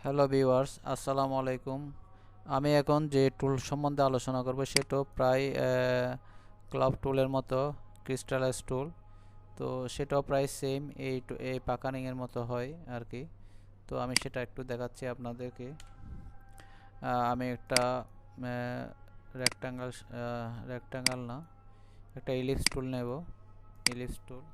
Hello viewers, আসসালামু আলাইকুম। আমি এখন যে টুল সম্বন্ধে আলোচনা করব সেটা প্রায় ক্লাব টুলের মতো ক্রিস্টালাইজ টুল। তো সেটাও প্রায় সেম এই পাকানিংয়ের মতো হয় আর কি। তো আমি সেটা একটু দেখাচ্ছি আপনাদেরকে। আমি একটা রেক্টাঙ্গল রেক্টাঙ্গল না, একটা ইলিপস টুল নেব। ইলিপস টুল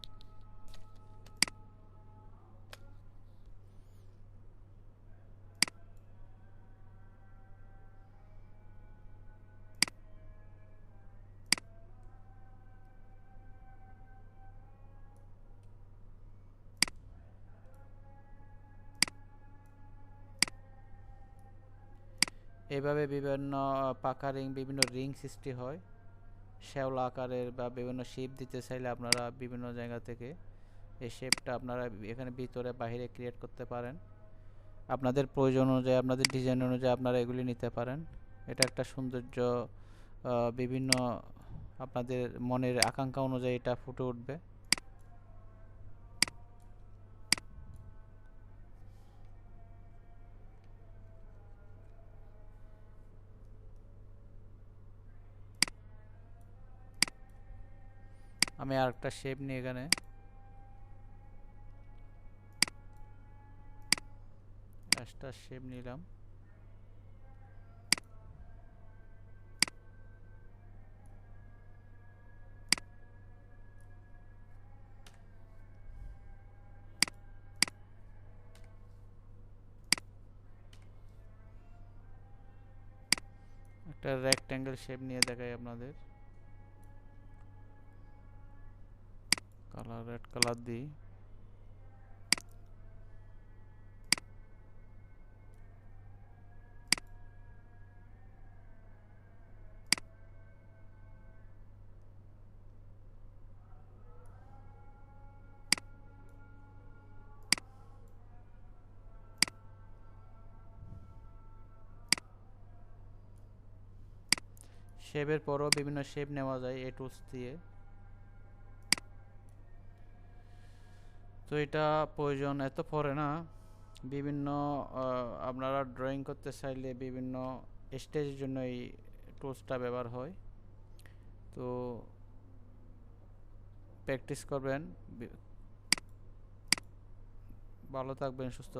এভাবে বিভিন্ন পাকা রিং, বিভিন্ন রিং সৃষ্টি হয় শ্যাওলা আকারের, বা বিভিন্ন শেপ দিতে চাইলে আপনারা বিভিন্ন জায়গা থেকে এই শেপটা আপনারা এখানে ভিতরে বাইরে ক্রিয়েট করতে পারেন। আপনাদের প্রয়োজন অনুযায়ী, আপনাদের ডিজাইন অনুযায়ী আপনারা এগুলি নিতে পারেন। এটা একটা সৌন্দর্য, বিভিন্ন আপনাদের মনের আকাঙ্ক্ষা অনুযায়ী এটা ফুটে উঠবে। আমি আরেকটা শেপ নিয়ে এখানে একটা শেপ নিলাম। একটা রেক্ট্যাঙ্গেল শেপ নিয়ে দেখাই আপনাদের। কালার রেড কালার দিই। শেপের পরও বিভিন্ন শেপ নেওয়া যায় এই টুলস দিয়ে। তো এটা প্রয়োজন এত পড়ে না। বিভিন্ন আপনারা ড্রয়িং করতে চাইলে বিভিন্ন স্টেজের জন্য এই টুলসটা ব্যবহার হয়। তো প্র্যাকটিস করবেন। ভালো থাকবেন, সুস্থ